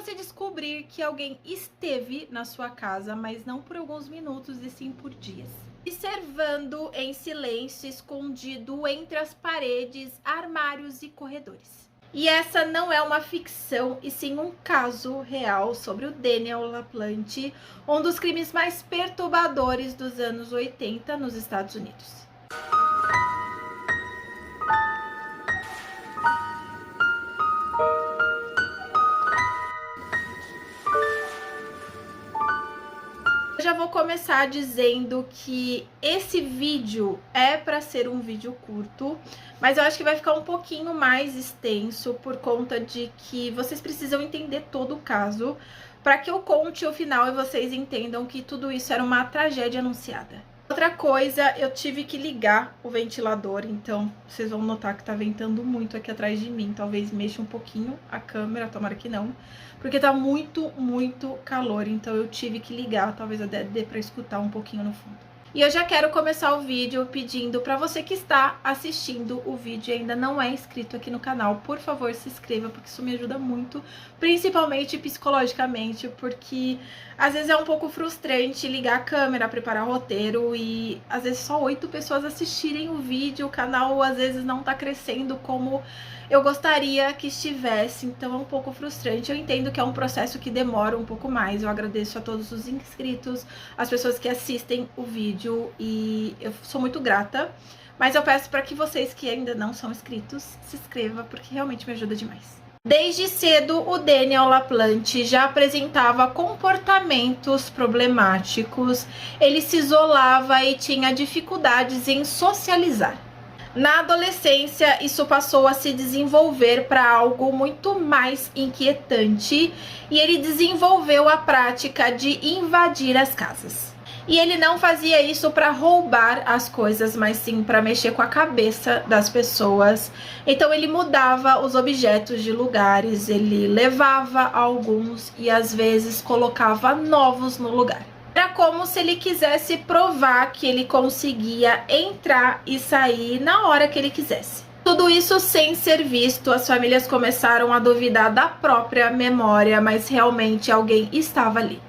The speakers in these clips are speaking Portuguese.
você descobrir que alguém esteve na sua casa, mas não por alguns minutos e sim por dias, observando em silêncio, escondido entre as paredes, armários e corredores. E essa não é uma ficção, e sim um caso real sobre o Daniel LaPlante, um dos crimes mais perturbadores dos anos 80 nos Estados Unidos. Eu já vou começar dizendo que esse vídeo é para ser um vídeo curto, mas eu acho que vai ficar um pouquinho mais extenso por conta de que vocês precisam entender todo o caso para que eu conte o final e vocês entendam que tudo isso era uma tragédia anunciada. Outra coisa, eu tive que ligar o ventilador, então vocês vão notar que tá ventando muito aqui atrás de mim. Talvez mexa um pouquinho a câmera, tomara que não, porque tá muito calor, então eu tive que ligar, talvez dê pra escutar um pouquinho no fundo. E eu já quero começar o vídeo pedindo para você que está assistindo o vídeo e ainda não é inscrito aqui no canal, por favor se inscreva, porque isso me ajuda muito, principalmente psicologicamente, porque às vezes é um pouco frustrante ligar a câmera, preparar o roteiro e às vezes só 8 pessoas assistirem o vídeo, o canal às vezes não tá crescendo como eu gostaria que estivesse, então é um pouco frustrante. Eu entendo que é um processo que demora um pouco mais. Eu agradeço a todos os inscritos, as pessoas que assistem o vídeo e eu sou muito grata. Mas eu peço para que vocês que ainda não são inscritos, se inscrevam, porque realmente me ajuda demais. Desde cedo, o Daniel LaPlante já apresentava comportamentos problemáticos, ele se isolava e tinha dificuldades em socializar. Na adolescência, isso passou a se desenvolver para algo muito mais inquietante e ele desenvolveu a prática de invadir as casas. E ele não fazia isso para roubar as coisas, mas sim para mexer com a cabeça das pessoas. Então ele mudava os objetos de lugares, ele levava alguns e às vezes colocava novos no lugar. Era como se ele quisesse provar que ele conseguia entrar e sair na hora que ele quisesse. Tudo isso sem ser visto, as famílias começaram a duvidar da própria memória, mas realmente alguém estava ali.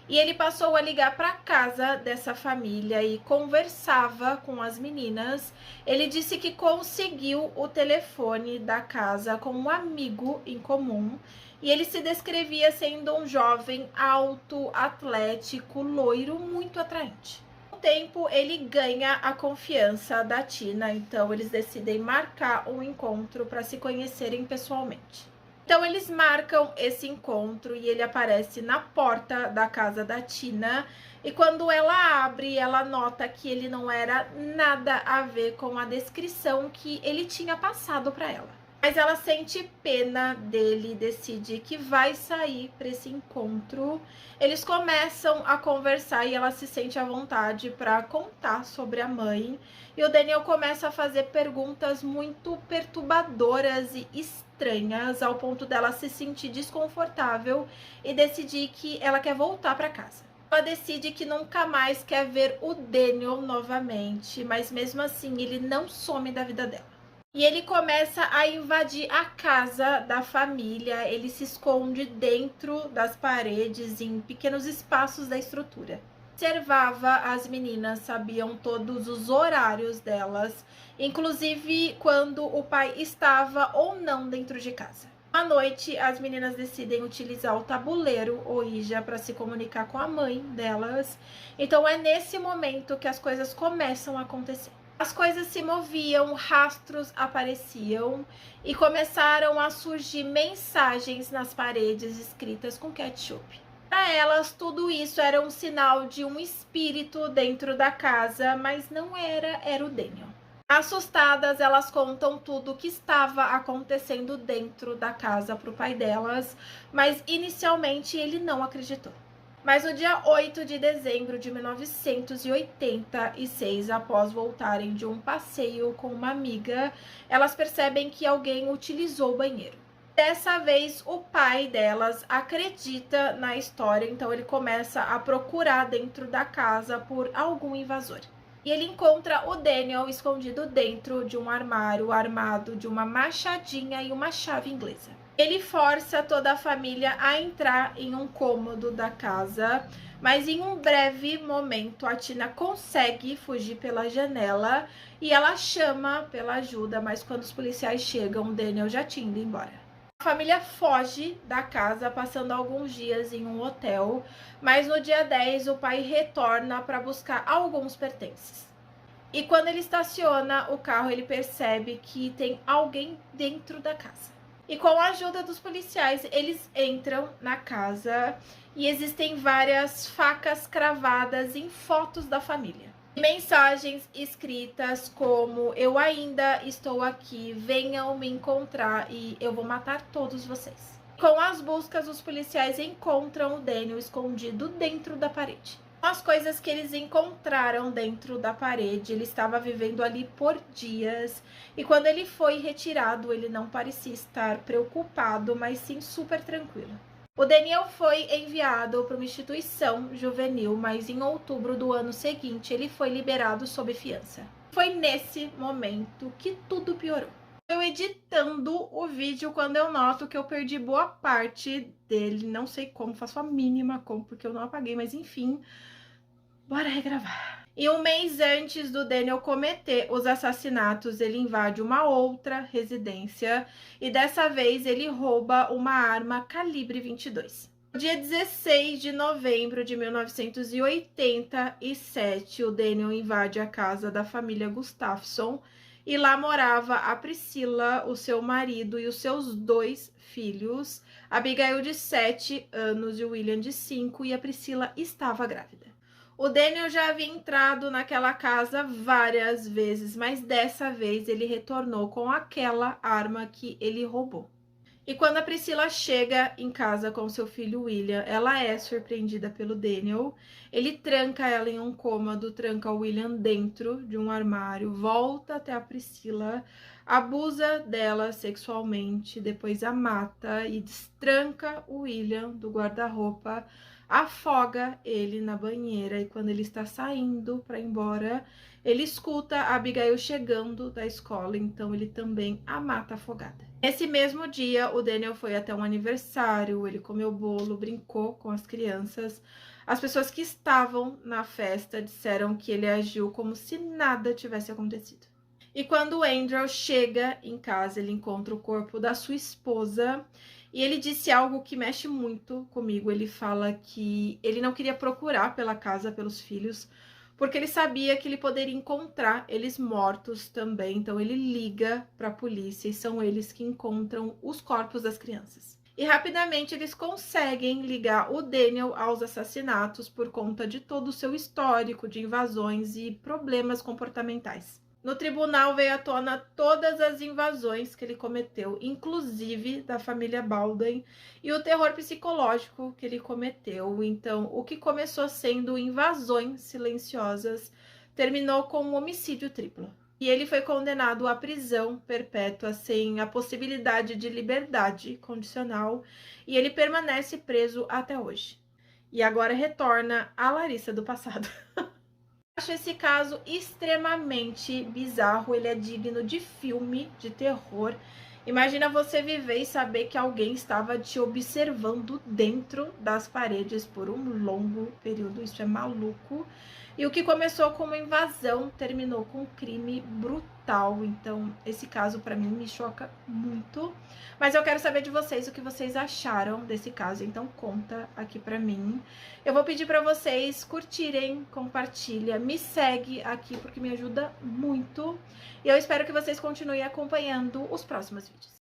E ele passou a ligar para casa dessa família e conversava com as meninas. Ele disse que conseguiu o telefone da casa com um amigo em comum. E ele se descrevia sendo um jovem alto, atlético, loiro, muito atraente. Com o tempo, ele ganha a confiança da Tina, então eles decidem marcar um encontro para se conhecerem pessoalmente. Então eles marcam esse encontro e ele aparece na porta da casa da Tina. E quando ela abre, ela nota que ele não era nada a ver com a descrição que ele tinha passado para ela. Mas ela sente pena dele e decide que vai sair para esse encontro. Eles começam a conversar e ela se sente à vontade para contar sobre a mãe. E o Daniel começa a fazer perguntas muito perturbadoras e estranhas, ao ponto dela se sentir desconfortável e decidir que ela quer voltar para casa. Ela decide que nunca mais quer ver o Daniel novamente, mas mesmo assim ele não some da vida dela. E ele começa a invadir a casa da família, ele se esconde dentro das paredes, em pequenos espaços da estrutura. Observava as meninas, sabiam todos os horários delas, inclusive quando o pai estava ou não dentro de casa. À noite, as meninas decidem utilizar o tabuleiro Ouija para se comunicar com a mãe delas. Então é nesse momento que as coisas começam a acontecer. As coisas se moviam, rastros apareciam e começaram a surgir mensagens nas paredes escritas com ketchup. Para elas, tudo isso era um sinal de um espírito dentro da casa, mas não era, era o Daniel. Assustadas, elas contam tudo o que estava acontecendo dentro da casa para o pai delas, mas inicialmente ele não acreditou. Mas no dia 8 de dezembro de 1986, após voltarem de um passeio com uma amiga, elas percebem que alguém utilizou o banheiro. Dessa vez, o pai delas acredita na história, então ele começa a procurar dentro da casa por algum invasor. E ele encontra o Daniel escondido dentro de um armário armado de uma machadinha e uma chave inglesa. Ele força toda a família a entrar em um cômodo da casa, mas em um breve momento a Tina consegue fugir pela janela e ela chama pela ajuda, mas quando os policiais chegam, Daniel já tinha ido embora. A família foge da casa, passando alguns dias em um hotel, mas no dia 10 o pai retorna para buscar alguns pertences. E quando ele estaciona o carro, ele percebe que tem alguém dentro da casa. E com a ajuda dos policiais, eles entram na casa e existem várias facas cravadas em fotos da família. Mensagens escritas como: eu ainda estou aqui, venham me encontrar e eu vou matar todos vocês. Com as buscas, os policiais encontram o Daniel escondido dentro da parede. As coisas que eles encontraram dentro da parede, ele estava vivendo ali por dias, e quando ele foi retirado, ele não parecia estar preocupado, mas sim super tranquilo. O Daniel foi enviado para uma instituição juvenil, mas em outubro do ano seguinte ele foi liberado sob fiança. Foi nesse momento que tudo piorou. Eu editando o vídeo quando eu noto que eu perdi boa parte dele, não sei como, faço a mínima como, porque eu não apaguei, mas enfim, bora regravar. E um mês antes do Daniel cometer os assassinatos, ele invade uma outra residência e dessa vez ele rouba uma arma calibre 22. No dia 16 de novembro de 1987, o Daniel invade a casa da família Gustafsson e lá morava a Priscila, o seu marido e os seus 2 filhos, Abigail de 7 anos e o William de 5, e a Priscila estava grávida. O Daniel já havia entrado naquela casa várias vezes, mas dessa vez ele retornou com aquela arma que ele roubou. E quando a Priscila chega em casa com seu filho William, ela é surpreendida pelo Daniel. Ele tranca ela em um cômodo, tranca o William dentro de um armário, volta até a Priscila, abusa dela sexualmente, depois a mata e destranca o William do guarda-roupa, afoga ele na banheira, e quando ele está saindo para ir embora, ele escuta a Abigail chegando da escola, então ele também a mata afogada. Nesse mesmo dia, o Daniel foi até um aniversário, ele comeu bolo, brincou com as crianças. As pessoas que estavam na festa disseram que ele agiu como se nada tivesse acontecido. E quando o Andrew chega em casa, ele encontra o corpo da sua esposa e ele disse algo que mexe muito comigo. Ele fala que ele não queria procurar pela casa, pelos filhos, porque ele sabia que ele poderia encontrar eles mortos também. Então ele liga para a polícia e são eles que encontram os corpos das crianças. E rapidamente eles conseguem ligar o Daniel aos assassinatos por conta de todo o seu histórico de invasões e problemas comportamentais. No tribunal veio à tona todas as invasões que ele cometeu, inclusive da família Baldwin, e o terror psicológico que ele cometeu. Então, o que começou sendo invasões silenciosas terminou com um homicídio triplo. E ele foi condenado à prisão perpétua sem a possibilidade de liberdade condicional, e ele permanece preso até hoje. E agora retorna a Larissa do passado. Acho esse caso extremamente bizarro, ele é digno de filme de terror. Imagina você viver e saber que alguém estava te observando dentro das paredes por um longo período, isso é maluco. E o que começou como uma invasão terminou com um crime brutal. Então, esse caso para mim me choca muito. Mas eu quero saber de vocês o que vocês acharam desse caso, então conta aqui para mim. Eu vou pedir para vocês curtirem, compartilha, me segue aqui porque me ajuda muito. E eu espero que vocês continuem acompanhando os próximos vídeos.